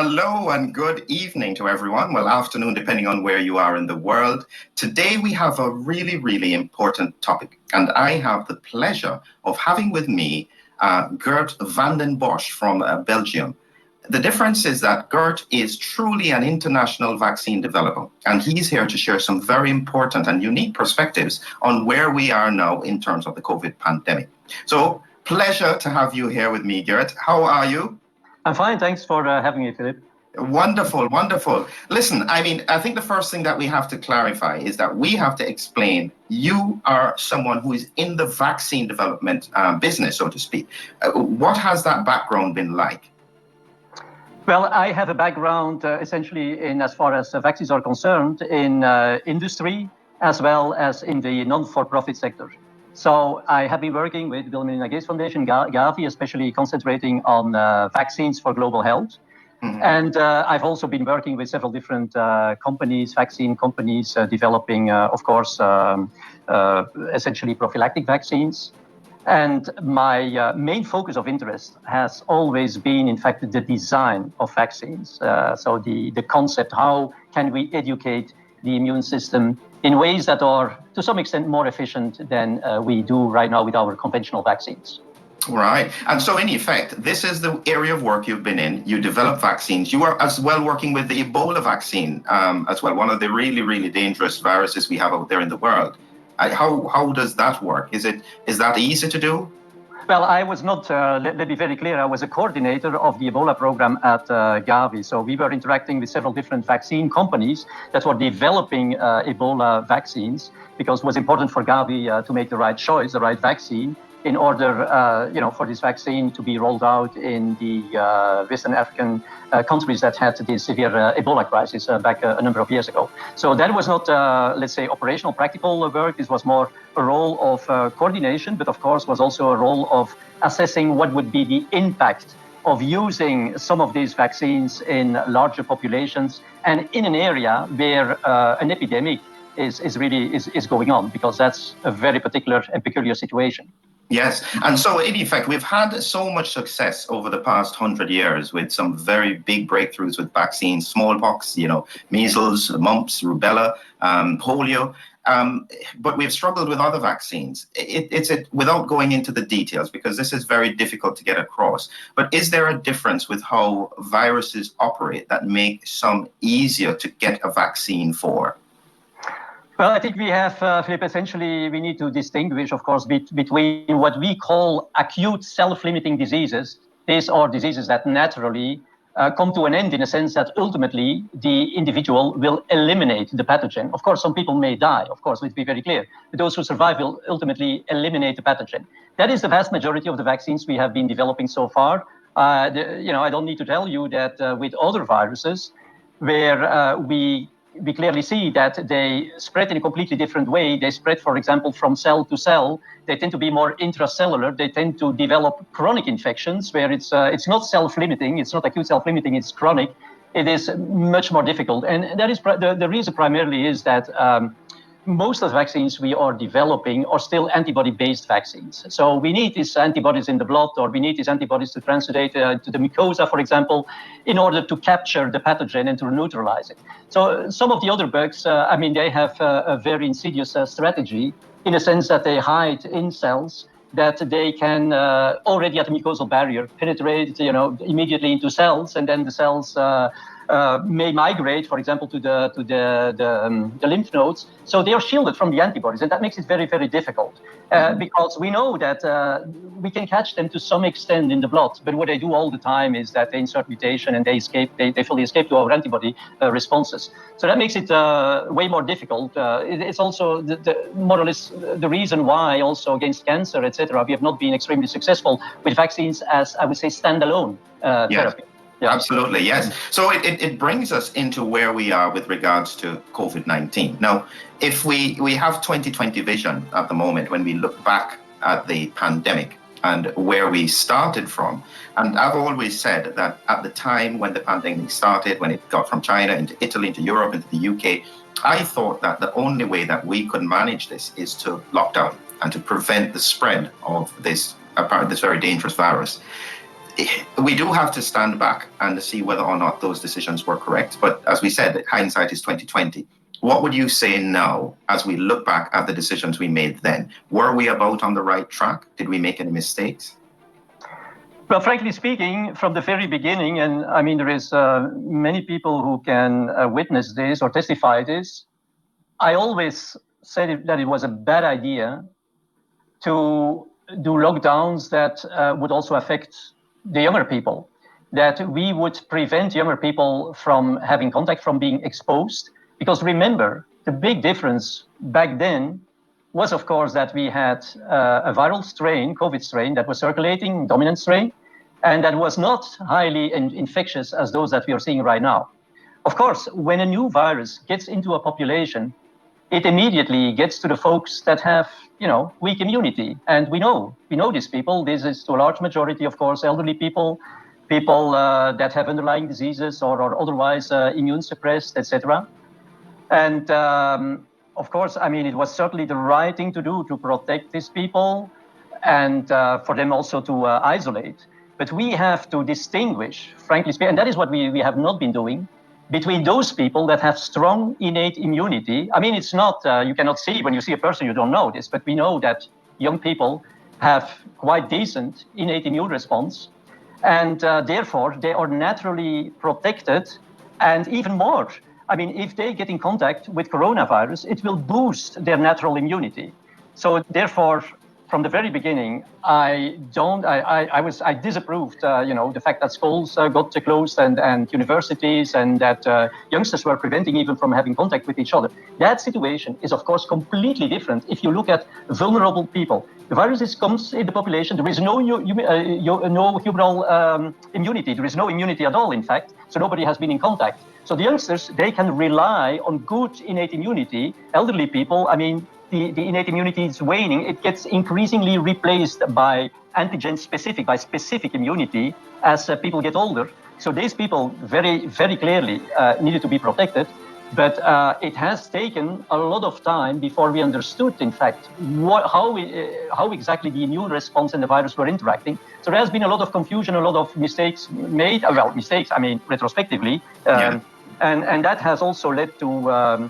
Hello and good evening to everyone. Well, afternoon, depending on where you are in the world. Today we have a really, really important topic, and I have the pleasure of having with me Gert van den Bosch from Belgium. The difference is that Gert is truly an international vaccine developer, and he's here to share some very important and unique perspectives on where we are now in terms of the COVID pandemic. So, pleasure to have you here with me, Gert. How are you? I'm fine. Thanks for having me, Philip. Wonderful, wonderful. Listen, I think the first thing that we have to clarify is that we have to explain you are someone who is in the vaccine development business, so to speak. What has that background been like? Well, I have a background essentially in, as far as vaccines are concerned, in industry as well as in the non-for-profit sector. So I have been working with Bill and Melinda Gates Foundation, Gavi, especially concentrating on vaccines for global health. Mm-hmm. And I've also been working with several different companies, vaccine companies, developing, of course, essentially prophylactic vaccines. And my main focus of interest has always been, in fact, the design of vaccines. So the concept, how can we educate the immune system in ways that are, to some extent, more efficient than we do right now with our conventional vaccines. Right. And so, in effect, this is the area of work you've been in. You develop vaccines. You are as well working with the Ebola vaccine as well, one of the really, really dangerous viruses we have out there in the world. How does that work? Is that easy to do? Well, I was not, let me be very clear, I was a coordinator of the Ebola program at Gavi. So we were interacting with several different vaccine companies that were developing Ebola vaccines, because it was important for Gavi to make the right choice, the right vaccine, in order for this vaccine to be rolled out in the Western African countries that had the severe Ebola crisis back a number of years ago. So that was not, let's say, operational, practical work. This was more a role of coordination, but of course was also a role of assessing what would be the impact of using some of these vaccines in larger populations and in an area where an epidemic is really going on, because that's a very particular and peculiar situation. Yes. And so, in effect, we've had so much success over the past 100 years with some very big breakthroughs with vaccines, smallpox, measles, mumps, rubella, polio. But we've struggled with other vaccines. It's without going into the details, because this is very difficult to get across. But is there a difference with how viruses operate that make some easier to get a vaccine for? Well, I think we have, Philip, essentially we need to distinguish, of course, between what we call acute self-limiting diseases. These are diseases that naturally come to an end, in a sense that ultimately the individual will eliminate the pathogen. Of course, some people may die, of course, let's be very clear. But those who survive will ultimately eliminate the pathogen. That is the vast majority of the vaccines we have been developing so far. I don't need to tell you that with other viruses, where we clearly see that they spread in a completely different way. They spread, for example, from cell to cell. They tend to be more intracellular. They tend to develop chronic infections where it's not self-limiting. It's not acute self-limiting. It's chronic. It is much more difficult. And that is the reason primarily is that most of the vaccines we are developing are still antibody-based vaccines. So we need these antibodies in the blood, or we need these antibodies to translate to the mucosa, for example, in order to capture the pathogen and to neutralize it. So some of the other bugs, they have a very insidious strategy, in the sense that they hide in cells that they can already at the mucosal barrier penetrate, immediately into cells, and then the cells may migrate, for example, to the lymph nodes. So they are shielded from the antibodies, and that makes it very, very difficult because we know that we can catch them to some extent in the blood. But what they do all the time is that they insert mutation and they fully escape to our antibody responses. So that makes it way more difficult. It's also more or less the reason why also against cancer, etc., we have not been extremely successful with vaccines as, I would say, standalone therapy. Yeah. Absolutely, yes. So it brings us into where we are with regards to COVID-19. Now, if we have 2020 vision at the moment, when we look back at the pandemic and where we started from, and I've always said that at the time when the pandemic started, when it got from China into Italy, into Europe, into the UK, I thought that the only way that we could manage this is to lock down and to prevent the spread of this very dangerous virus. we do have to stand back and see whether or not those decisions were correct. But as we said, hindsight is 2020. What would you say now as we look back at the decisions we made then? Were we about on the right track? Did we make any mistakes? Well, frankly speaking, from the very beginning, and I mean, there is many people who can witness this or testify this, I always said that it was a bad idea to do lockdowns that would also affect the younger people, that we would prevent younger people from having contact, from being exposed. Because remember, the big difference back then was, of course, that we had a viral strain, COVID strain, that was circulating, dominant strain, and that was not highly infectious as those that we are seeing right now. Of course, when a new virus gets into a population, it immediately gets to the folks that have, weak immunity. And we know these people. This is to a large majority, of course, elderly people that have underlying diseases or are otherwise immune suppressed, etc. And of course, I mean, it was certainly the right thing to do to protect these people and for them also to isolate. But we have to distinguish, frankly speaking, and that is what we have not been doing, between those people that have strong innate immunity. I mean, it's not, you cannot see, when you see a person, you don't know this, but we know that young people have quite decent innate immune response. And therefore, they are naturally protected. And even more, I mean, if they get in contact with coronavirus, it will boost their natural immunity. So therefore, from the very beginning, I disapproved, the fact that schools got closed and universities, and that youngsters were preventing even from having contact with each other. That situation is, of course, completely different if you look at vulnerable people. The virus comes in the population. There is no humoral immunity. There is no immunity at all, in fact. So nobody has been in contact. So the youngsters, they can rely on good innate immunity. Elderly people, I mean, the innate immunity is waning. It gets increasingly replaced by antigen-specific, by specific immunity as people get older. So these people very, very clearly needed to be protected. But it has taken a lot of time before we understood, in fact, how exactly the immune response and the virus were interacting. So there has been a lot of confusion, a lot of mistakes made. Mistakes, I mean, retrospectively. And that has also led to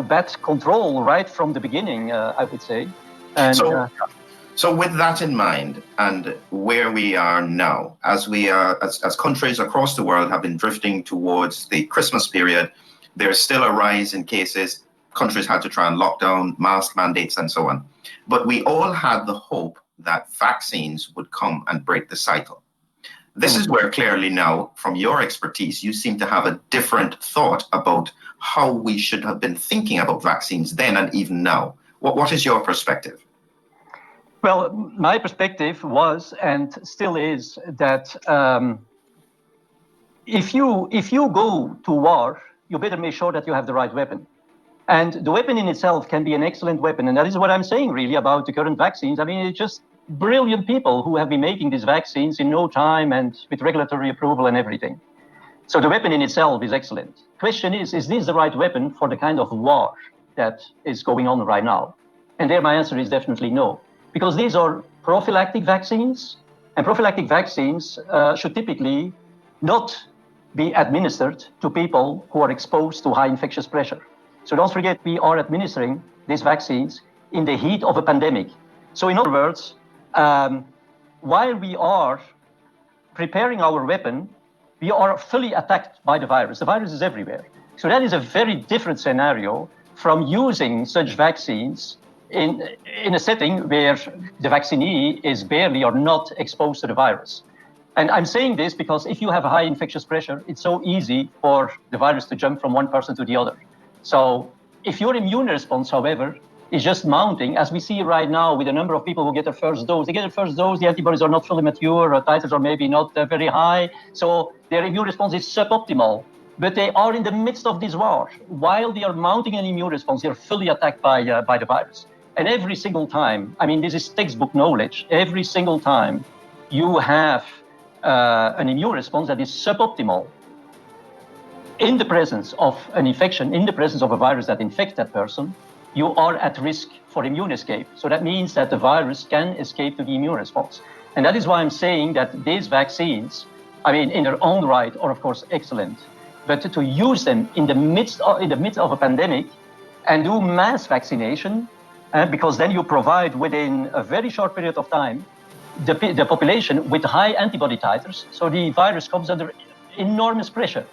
bad control right from the beginning, I would say. And, so with that in mind, and where we are now, as we are, as countries across the world have been drifting towards the Christmas period, there's still a rise in cases. Countries had to try and lock down, mask mandates, and so on. But we all had the hope that vaccines would come and break the cycle. This is where clearly now, from your expertise, you seem to have a different thought about how we should have been thinking about vaccines then and even now. What is your perspective? Well, my perspective was and still is that if you go to war, you better make sure that you have the right weapon. And the weapon in itself can be an excellent weapon. And that is what I'm saying really about the current vaccines. I mean, it's just brilliant people who have been making these vaccines in no time and with regulatory approval and everything. So the weapon in itself is excellent. Question is this the right weapon for the kind of war that is going on right now? And there my answer is definitely no. Because these are prophylactic vaccines, and prophylactic vaccines should typically not be administered to people who are exposed to high infectious pressure. So don't forget, we are administering these vaccines in the heat of a pandemic. So in other words, while we are preparing our weapon, we are fully attacked by the virus. The virus is everywhere. So that is a very different scenario from using such vaccines in a setting where the vaccinee is barely or not exposed to the virus. And I'm saying this because if you have a high infectious pressure, it's so easy for the virus to jump from one person to the other. So if your immune response, however, is just mounting, as we see right now with a number of people who get their first dose. They get their first dose, the antibodies are not fully mature, or titers are maybe not very high, so their immune response is suboptimal. But they are in the midst of this war. While they are mounting an immune response, they're fully attacked by the virus. And every single time, I mean, this is textbook knowledge, every single time you have an immune response that is suboptimal in the presence of an infection, in the presence of a virus that infects that person, you are at risk for immune escape. So that means that the virus can escape to the immune response. And that is why I'm saying that these vaccines, I mean, in their own right, are of course excellent, but to use them in the midst of a pandemic and do mass vaccination, because then you provide within a very short period of time the population with high antibody titers, so the virus comes under enormous pressure.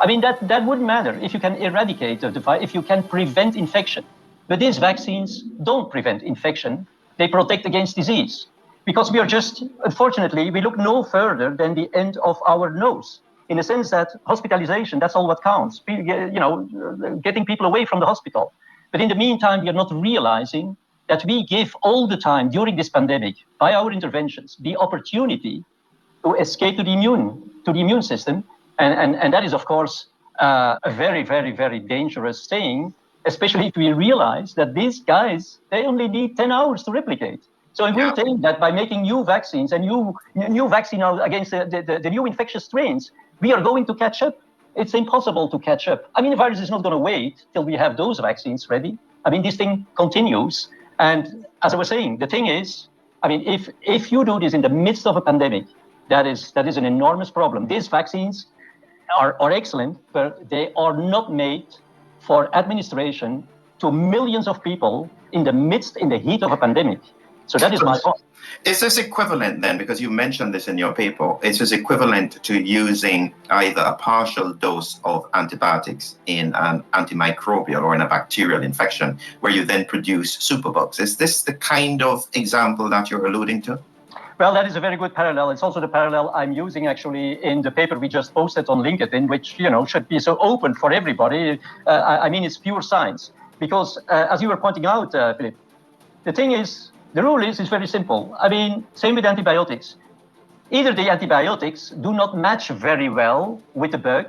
I mean, that wouldn't matter if you can eradicate the virus, if you can prevent infection. But these vaccines don't prevent infection, they protect against disease. Because we are just, unfortunately, we look no further than the end of our nose, in the sense that hospitalization, that's all what counts, getting people away from the hospital. But in the meantime, we are not realizing that we give all the time during this pandemic, by our interventions, the opportunity to escape to the immune system. And that is, of course, a very, very, very dangerous thing, especially if we realize that these guys, they only need 10 hours to replicate. So it will think that by making new vaccines and new vaccine against the new infectious strains, we are going to catch up. It's impossible to catch up. I mean, the virus is not going to wait till we have those vaccines ready. I mean, this thing continues. And as I was saying, the thing is, I mean, if you do this in the midst of a pandemic, that is an enormous problem. These vaccines are excellent, but they are not made for administration to millions of people in the heat of a pandemic. So that is my point. Is this equivalent then, because you mentioned this in your paper, is this equivalent to using either a partial dose of antibiotics in an antimicrobial or in a bacterial infection, where you then produce superbugs? Is this the kind of example that you're alluding to? Well, that is a very good parallel. It's also the parallel I'm using actually in the paper we just posted on LinkedIn, which should be so open for everybody. I mean, it's pure science. Because as you were pointing out, Philip, the thing is, the rule is very simple. I mean, same with antibiotics. Either the antibiotics do not match very well with the bug.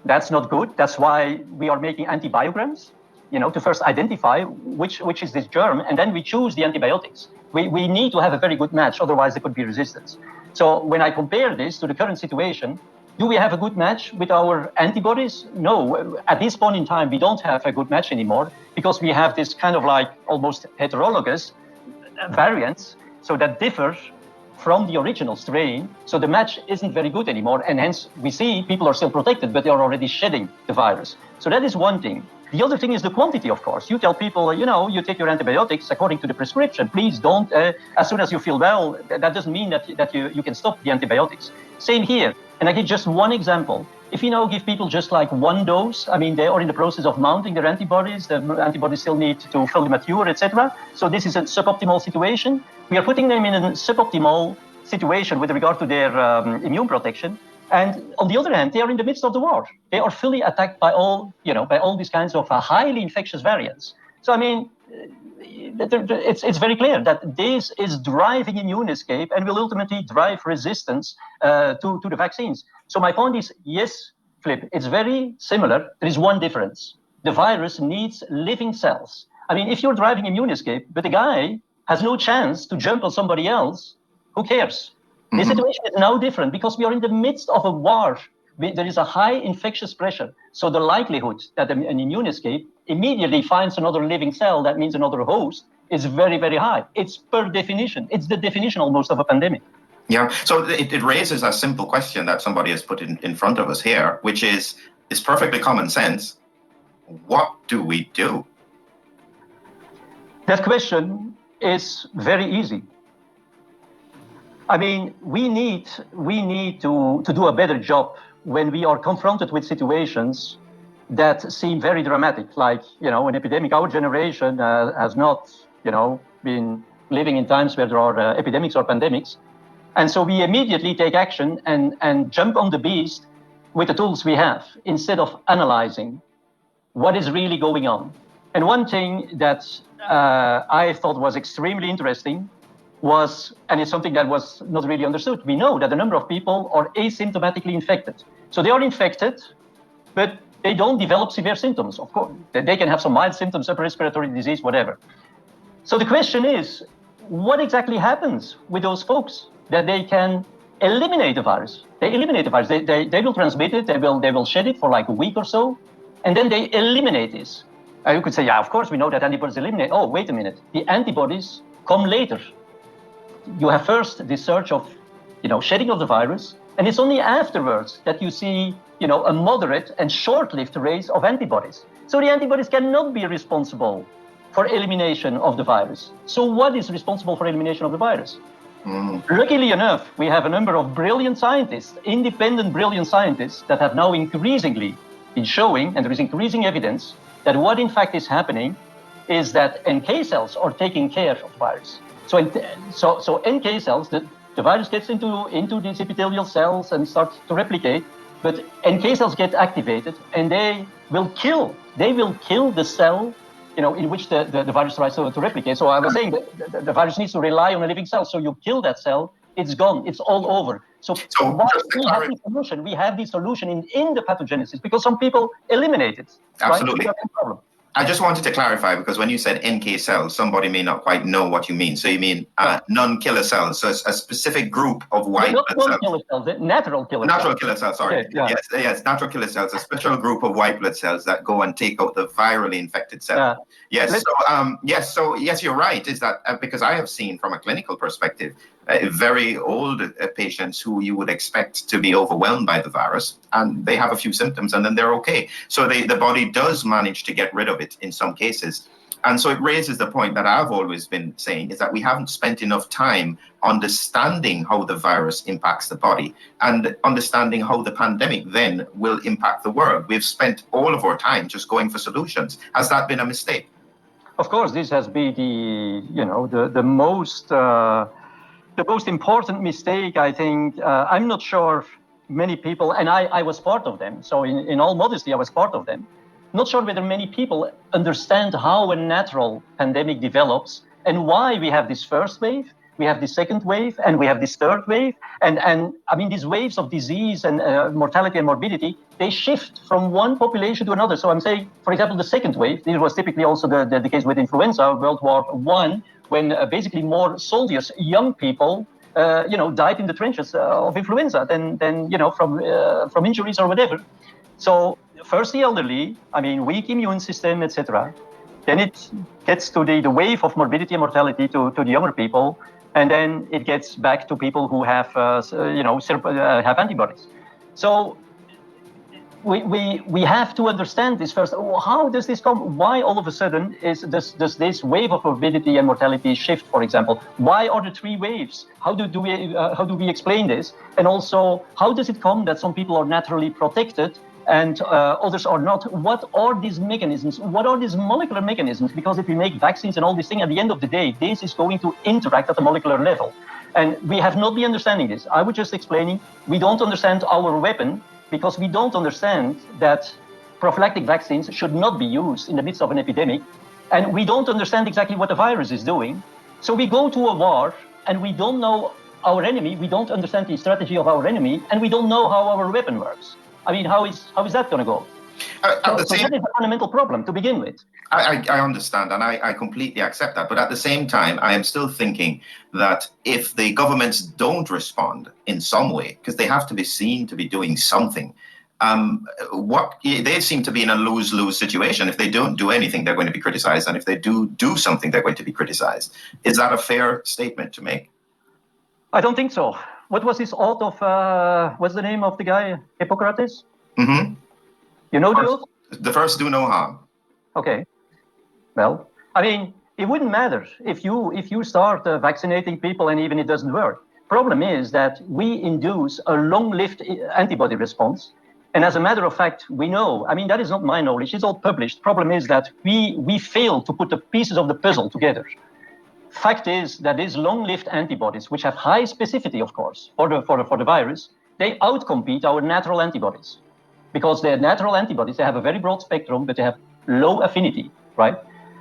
That's not good. That's why we are making antibiograms, to first identify which is this germ, and then we choose the antibiotics. We need to have a very good match, otherwise there could be resistance. So when I compare this to the current situation, do we have a good match with our antibodies? No, at this point in time, we don't have a good match anymore, because we have this kind of like almost heterologous variants, so that differ from the original strain. So the match isn't very good anymore, and hence we see people are still protected, but they are already shedding the virus. So that is one thing. The other thing is the quantity, of course. You tell people, you take your antibiotics according to the prescription. Please don't, as soon as you feel well, that doesn't mean that you can stop the antibiotics. Same here. And I give just one example. If you now give people just like one dose, I mean, they are in the process of mounting their antibodies. The antibodies still need to fully mature, etc. So this is a suboptimal situation. We are putting them in a suboptimal situation with regard to their immune protection. And on the other hand, they are in the midst of the war. They are fully attacked by all these kinds of highly infectious variants. So I mean, it's very clear that this is driving immune escape and will ultimately drive resistance to the vaccines. So my point is, yes, Flip, it's very similar. There is one difference. The virus needs living cells. I mean, if you're driving immune escape, but the guy has no chance to jump on somebody else, who cares? Mm-hmm. The situation is now different because we are in the midst of a war. There is a high infectious pressure. So the likelihood that an immune escape immediately finds another living cell, that means another host, is very, very high. It's per definition. It's the definition almost of a pandemic. Yeah, so it raises a simple question that somebody has put in front of us here, which is, it's perfectly common sense. What do we do? That question is very easy. I mean, we need to do a better job when we are confronted with situations that seem very dramatic, like, an epidemic. Our generation has not, been living in times where there are epidemics or pandemics. And so we immediately take action and jump on the beast with the tools we have, instead of analyzing what is really going on. And one thing that I thought was extremely interesting was, and it's something that was not really understood, we know that a number of people are asymptomatically infected. So they are infected, but they don't develop severe symptoms. Of course, they can have some mild symptoms, upper respiratory disease, whatever. So the question is, what exactly happens with those folks that they can eliminate the virus? They eliminate the virus. They will transmit it. They will shed it for like a week or so, and then they eliminate this. You could say, yeah, of course we know that antibodies eliminate. Oh, wait a minute. The antibodies come later. you have first the surge of, shedding of the virus, and it's only afterwards that you see, a moderate and short-lived raise of antibodies. So the antibodies cannot be responsible for elimination of the virus. So what is responsible for elimination of the virus? Luckily enough, we have a number of brilliant scientists, independent brilliant scientists, that have now increasingly been showing, and there is increasing evidence, that what in fact is happening is that NK cells are taking care of the virus. So NK cells, the virus gets into these epithelial cells and starts to replicate, but NK cells get activated and they will kill the cell, in which the virus tries to replicate. So I was saying that the virus needs to rely on a living cell. So you kill that cell, it's gone, it's all over. So why we have this solution? We have this solution in the pathogenesis because some people eliminate it. Absolutely. Right? Problem. I just wanted to clarify, because when you said NK cells, somebody may not quite know what you mean. So you mean non-killer cells, so it's a specific group of white blood cells. Non-killer cells, natural killer cells. Natural killer cells, sorry. Okay, yeah. Yes, natural killer cells, a special group of white blood cells that go and take out the virally infected cell. Yeah. Yes, you're right, is that because I have seen from a clinical perspective, very old patients who you would expect to be overwhelmed by the virus, and they have a few symptoms and then they're okay. So the body does manage to get rid of it in some cases. And so it raises the point that I've always been saying, is that we haven't spent enough time understanding how the virus impacts the body and understanding how the pandemic then will impact the world. We've spent all of our time just going for solutions. Has that been a mistake? Of course, this has been the most important mistake, I think. I'm not sure many people, and I was part of them. So in all modesty, I was part of them. Not sure whether many people understand how a natural pandemic develops and why we have this first wave, we have this second wave, and we have this third wave. And I mean, these waves of disease and mortality and morbidity, they shift from one population to another. So I'm saying, for example, the second wave, this was typically also the case with influenza, World War I, when basically more soldiers, young people, died in the trenches of influenza than from injuries or whatever. So first the elderly, weak immune system, etc. Then it gets to the wave of morbidity and mortality to the younger people, and then it gets back to people who have have antibodies. So we have to understand this first. How does this come? Why all of a sudden does this wave of morbidity and mortality shift, for example? Why are the three waves? How do we explain this? And also, how does it come that some people are naturally protected and others are not? What are these mechanisms? What are these molecular mechanisms? Because if we make vaccines and all these things, at the end of the day, this is going to interact at the molecular level. And we have not been understanding this. I was just explaining, we don't understand our weapon because we don't understand that prophylactic vaccines should not be used in the midst of an epidemic. And we don't understand exactly what the virus is doing. So we go to a war and we don't know our enemy, we don't understand the strategy of our enemy, and we don't know how our weapon works. How is that going to go? So that is a fundamental problem to begin with. I understand, and I completely accept that. But at the same time, I am still thinking that if the governments don't respond in some way, because they have to be seen to be doing something, they seem to be in a lose-lose situation. If they don't do anything, they're going to be criticized, and if they do something, they're going to be criticized. Is that a fair statement to make? I don't think so. What was his oath of, what's the name of the guy? Hippocrates? Mm-hmm. You know the oath? The first, do no harm. Okay. Well, it wouldn't matter if you start vaccinating people and even it doesn't work. Problem is that we induce a long-lived antibody response. And as a matter of fact, we know, that is not my knowledge, it's all published. Problem is that we fail to put the pieces of the puzzle together. Fact is that these long-lived antibodies, which have high specificity, of course, for the virus, they outcompete our natural antibodies. Because their natural antibodies, they have a very broad spectrum, but they have low affinity, right?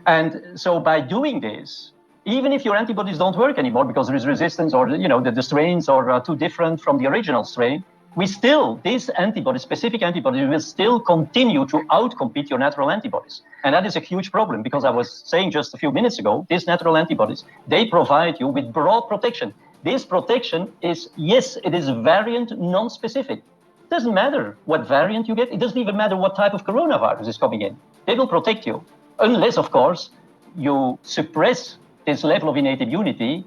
And so by doing this, even if your antibodies don't work anymore because there is resistance or the strains are too different from the original strain, these antibodies, specific antibodies, will still continue to outcompete your natural antibodies. And that is a huge problem because I was saying just a few minutes ago, these natural antibodies, they provide you with broad protection. This protection is, yes, it is variant non-specific. It doesn't matter what variant you get. It doesn't even matter what type of coronavirus is coming in. They will protect you. Unless, of course, you suppress this level of innate immunity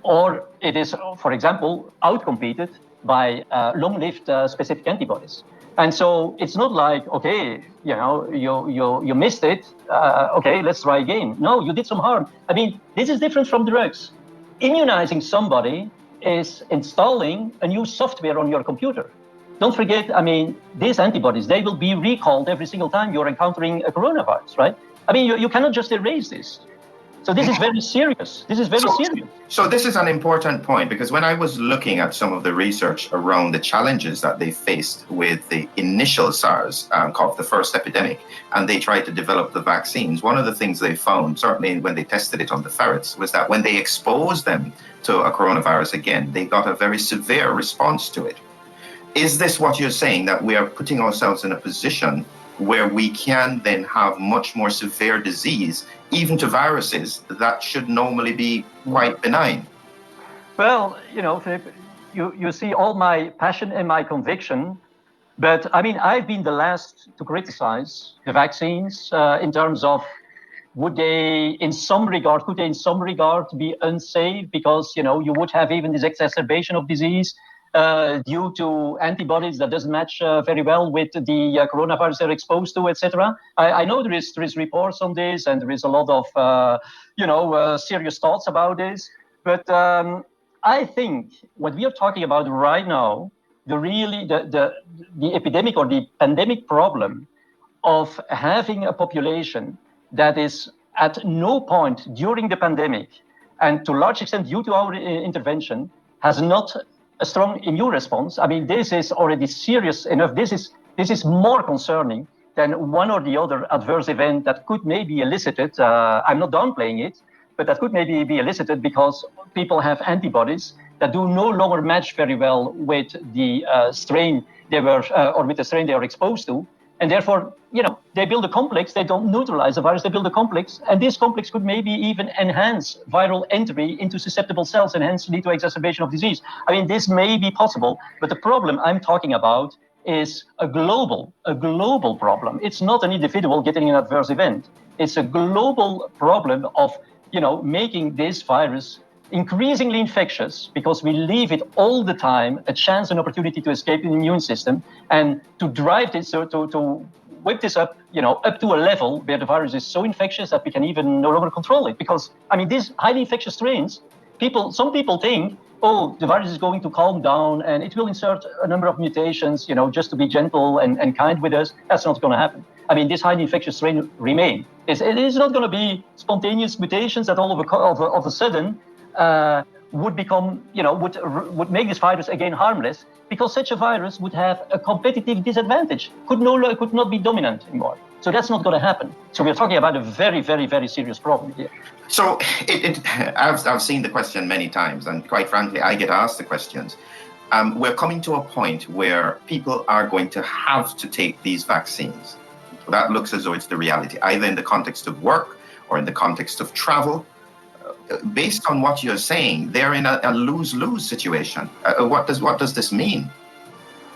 or it is, for example, outcompeted by long-lived specific antibodies. And so it's not like, okay, you missed it. Okay, let's try again. No, you did some harm. I mean, this is different from drugs. Immunizing somebody is installing a new software on your computer. Don't forget, I mean, these antibodies, they will be recalled every single time you're encountering a coronavirus, right? I mean, you cannot just erase this. So this is very serious. This is very serious. So this is an important point, because when I was looking at some of the research around the challenges that they faced with the initial SARS, called the first epidemic, and they tried to develop the vaccines, one of the things they found, certainly when they tested it on the ferrets, was that when they exposed them to a coronavirus again, they got a very severe response to it. Is this what you're saying, that we are putting ourselves in a position where we can then have much more severe disease, even to viruses that should normally be quite benign? Well, Philip, you see all my passion and my conviction, but I mean, I've been the last to criticize the vaccines in terms of could they in some regard be unsafe, because you would have even this exacerbation of disease due to antibodies that doesn't match very well with the coronavirus they're exposed to, etc. I know there is reports on this, and there is a lot of serious thoughts about this. But I think what we are talking about right now, the epidemic or the pandemic problem of having a population that is at no point during the pandemic, and to a large extent due to our intervention, has not a strong immune response. I mean, this is already serious enough. This is more concerning than one or the other adverse event that could maybe elicited. I'm not downplaying it, but that could maybe be elicited because people have antibodies that do no longer match very well with the strain they were, or with the strain they are exposed to. And therefore, they build a complex. They don't neutralize the virus. They build a complex. And this complex could maybe even enhance viral entry into susceptible cells and hence lead to exacerbation of disease. I mean, this may be possible. But the problem I'm talking about is a global problem. It's not an individual getting an adverse event. It's a global problem of, making this virus increasingly infectious, because we leave it all the time a chance and opportunity to escape the immune system, and to drive this, to whip this up, up to a level where the virus is so infectious that we can even no longer control it. Because, I mean, these highly infectious strains, some people think, oh, the virus is going to calm down and it will insert a number of mutations, just to be gentle and kind with us. That's not going to happen. I mean, this highly infectious strain remain. It is not going to be spontaneous mutations that all of a sudden would become, would make this virus again harmless, because such a virus would have a competitive disadvantage, could not be dominant anymore. So that's not going to happen. So we're talking about a very, very, very serious problem here. So I've seen the question many times, and quite frankly, I get asked the questions. We're coming to a point where people are going to have to take these vaccines. That looks as though it's the reality, either in the context of work or in the context of travel. Based on what you're saying, they're in a lose-lose situation. What does this mean?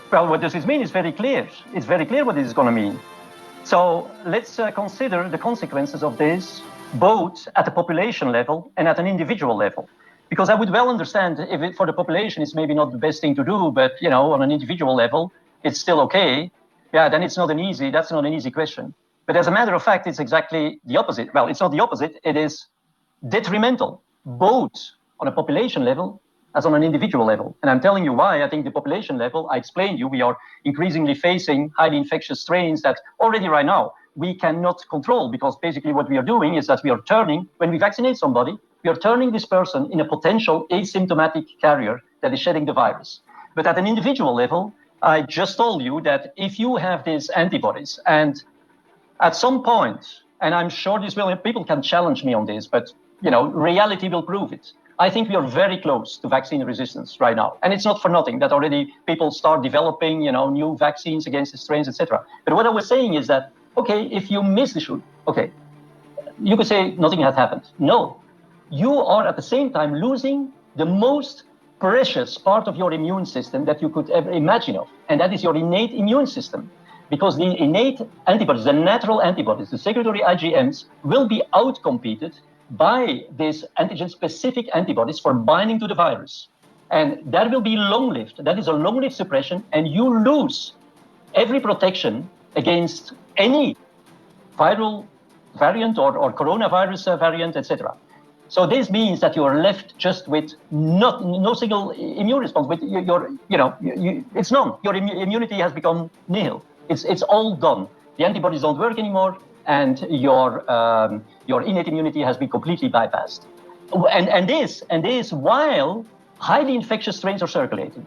Well, what does this mean is very clear. It's very clear what this is going to mean. So let's consider the consequences of this, both at the population level and at an individual level. Because I would well understand if for the population it's maybe not the best thing to do, but on an individual level, it's still okay. Yeah, then that's not an easy question. But as a matter of fact, it's exactly the opposite. Well, it's not the opposite, it is detrimental, both on a population level as on an individual level. And I'm telling you why. I think the population level, I explained you, we are increasingly facing highly infectious strains that already right now we cannot control, because basically what we are doing is that we are turning, when we vaccinate somebody, we are turning this person in a potential asymptomatic carrier that is shedding the virus. But at an individual level, I just told you that if you have these antibodies, and at some point, and I'm sure people can challenge me on this, but reality will prove it. I think we are very close to vaccine resistance right now. And it's not for nothing that already people start developing, new vaccines against the strains, etc. But what I was saying is that, okay, if you miss the shoot, okay, you could say nothing had happened. No, you are at the same time losing the most precious part of your immune system that you could ever imagine of. And that is your innate immune system. Because the innate antibodies, the natural antibodies, the secretory IgMs, will be outcompeted by these antigen-specific antibodies for binding to the virus. And that will be long-lived. That is a long-lived suppression, and you lose every protection against any viral variant or coronavirus variant, etc. So this means that you are left just with no single immune response. With it's none. Your immunity has become nil. It's all gone. The antibodies don't work anymore, and your innate immunity has been completely bypassed. And this while highly infectious strains are circulating.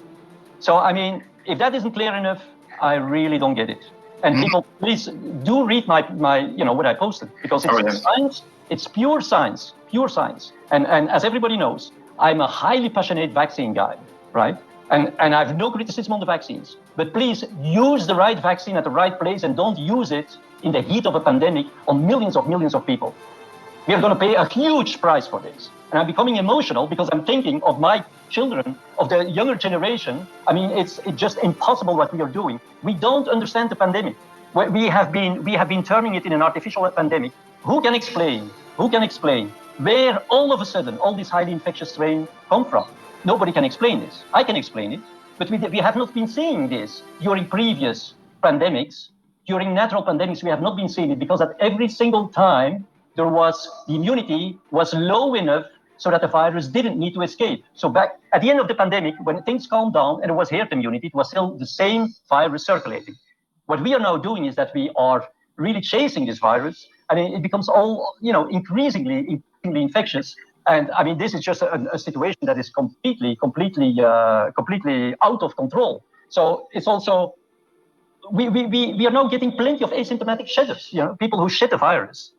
So I mean, if that isn't clear enough, I really don't get it. And people, please do read my what I posted, because it's science. It's pure science, pure science. And as everybody knows, I'm a highly passionate vaccine guy, right? And I have no criticism on the vaccines. But please use the right vaccine at the right place, and don't use it in the heat of a pandemic on millions of people. We are going to pay a huge price for this. And I'm becoming emotional because I'm thinking of my children, of the younger generation. I mean, it's just impossible what we are doing. We don't understand the pandemic. We have been turning it in an artificial pandemic. Who can explain where all of a sudden all these highly infectious strains come from? Nobody can explain this. I can explain it, but we have not been seeing this during previous pandemics. During natural pandemics, we have not been seeing it, because at every single time the immunity was low enough so that the virus didn't need to escape. So back at the end of the pandemic, when things calmed down and it was herd immunity, it was still the same virus circulating. What we are now doing is that we are really chasing this virus, and it becomes all increasingly infectious. And I mean, this is just a situation that is completely out of control. So it's also we are now getting plenty of asymptomatic shedders, people who shed the virus.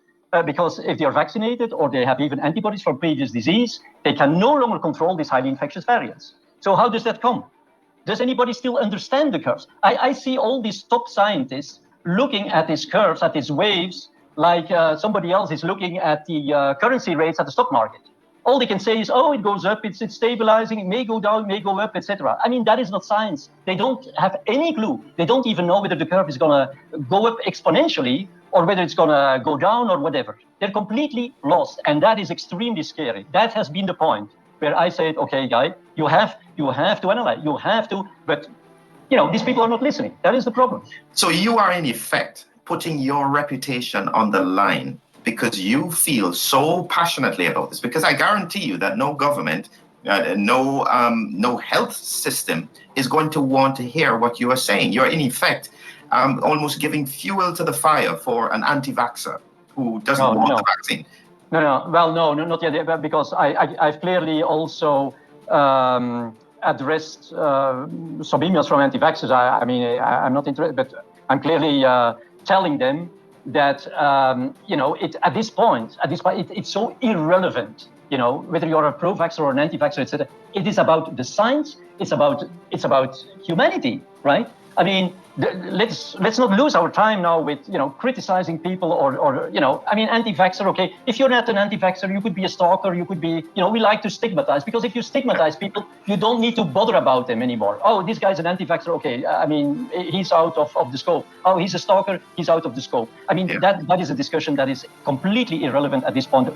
Because if they are vaccinated or they have even antibodies from previous disease, they can no longer control these highly infectious variants. So how does that come? Does anybody still understand the curves? I see all these top scientists looking at these curves, at these waves, like somebody else is looking at the currency rates at the stock market. All they can say is, oh, it goes up, it's stabilizing, it may go down, it may go up, etc. I mean, that is not science. They don't have any clue. They don't even know whether the curve is going to go up exponentially or whether it's going to go down or whatever. They're completely lost, and that is extremely scary. That has been the point where I said, okay, guy, you have to analyze, you have to, but these people are not listening. That is the problem. So you are in effect putting your reputation on the line because you feel so passionately about this, because I guarantee you that no government, no health system is going to want to hear what you are saying. You're in effect almost giving fuel to the fire for an anti-vaxxer who doesn't want the vaccine. No. Well, no, not yet, because I've clearly also addressed some emails from anti-vaxxers. I mean, I'm not interested, but I'm clearly telling them that at this point, it's so irrelevant. Whether you're a pro-vaxxer or an anti-vaxxer, etc. It is about the science. It's about humanity, right? I mean, let's not lose our time now with criticizing people or I mean, anti-vaxxer. Okay, if you're not an anti-vaxxer, you could be a stalker. You could be we like to stigmatize, because if you stigmatize people, you don't need to bother about them anymore. Oh, this guy's an anti-vaxxer. Okay, I mean, he's out of the scope. Oh, he's a stalker. He's out of the scope. I mean, that is a discussion that is completely irrelevant at this point.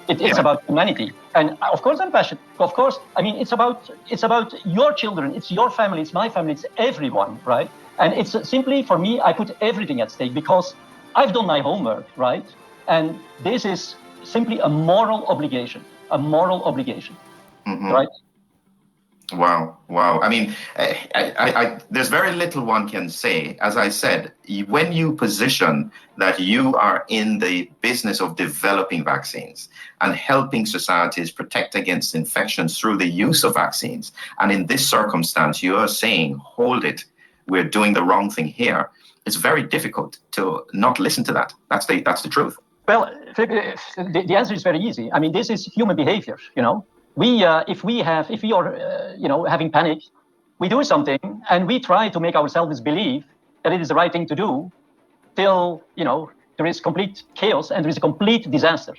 It's about humanity, and of course I'm passionate. Of course, I mean, it's about your children. It's your family. It's my family. It's everyone, right? And it's simply, for me, I put everything at stake because I've done my homework, right? And this is simply a moral obligation, right? Wow. I mean, there's very little one can say. As I said, when you position that you are in the business of developing vaccines and helping societies protect against infections through the use of vaccines, and in this circumstance, you are saying, hold it, we're doing the wrong thing here, it's very difficult to not listen to that. That's the truth. Well, the answer is very easy. I mean, this is human behavior. If we are having panic, we do something and we try to make ourselves believe that it is the right thing to do till there is complete chaos and there is a complete disaster.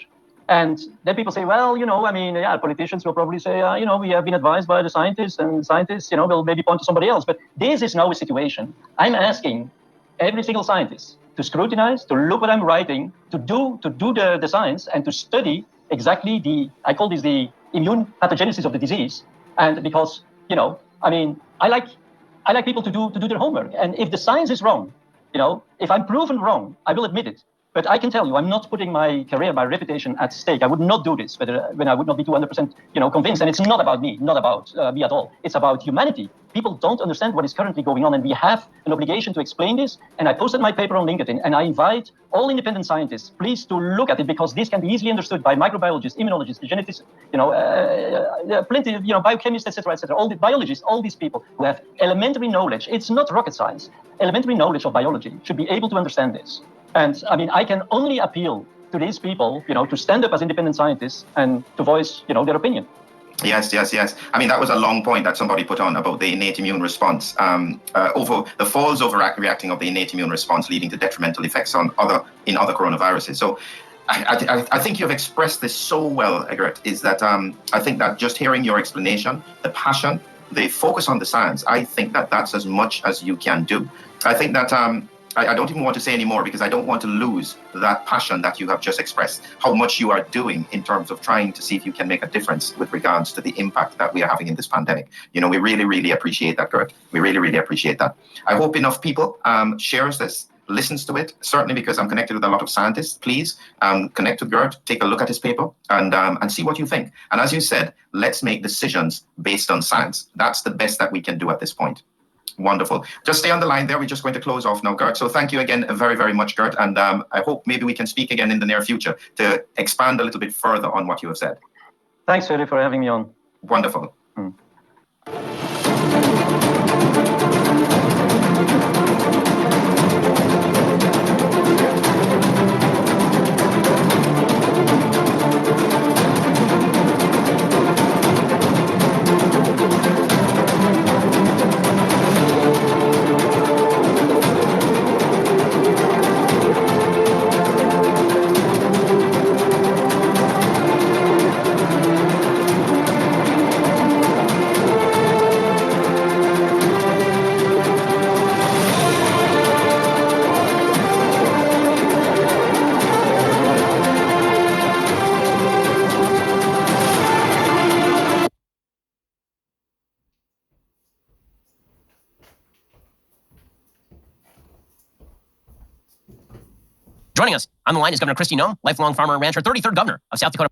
And then people say, well, I mean, politicians will probably say, we have been advised by the scientists, and scientists, will maybe point to somebody else. But this is now a situation. I'm asking every single scientist to scrutinize, to look what I'm writing, to do the science, and to study exactly I call this the immune pathogenesis of the disease. And because, I mean, I like people to do their homework. And if the science is wrong, if I'm proven wrong, I will admit it. But I can tell you, I'm not putting my career, my reputation at stake. I would not do this when I would not be 200%, convinced. And it's not about me, not about me at all. It's about humanity. People don't understand what is currently going on, and we have an obligation to explain this. And I posted my paper on LinkedIn, and I invite all independent scientists, please, to look at it, because this can be easily understood by microbiologists, immunologists, geneticists, plenty of, biochemists, etc., all the biologists, all these people who have elementary knowledge. It's not rocket science. Elementary knowledge of biology should be able to understand this. And I mean, I can only appeal to these people, to stand up as independent scientists and to voice, their opinion. Yes. I mean, that was a long point that somebody put on about the innate immune response, over the false overreacting of the innate immune response leading to detrimental effects in other coronaviruses. So I think you've expressed this so well, Egert, is that I think that just hearing your explanation, the passion, the focus on the science, I think that that's as much as you can do. I think that I don't even want to say any more, because I don't want to lose that passion that you have just expressed, how much you are doing in terms of trying to see if you can make a difference with regards to the impact that we are having in this pandemic. We really, really appreciate that, Gert. We really, really appreciate that. I hope enough people shares this, listens to it, certainly because I'm connected with a lot of scientists. Please connect with Gert, take a look at his paper, and see what you think. And as you said, let's make decisions based on science. That's the best that we can do at this point. Wonderful. Just stay on the line there. We're just going to close off now, Gert. So thank you again very, very much, Gert. And I hope maybe we can speak again in the near future to expand a little bit further on what you have said. Thanks, Philip, for having me on. Wonderful. Joining us on the line is Governor Kristi Noem, lifelong farmer and rancher, 33rd governor of South Dakota.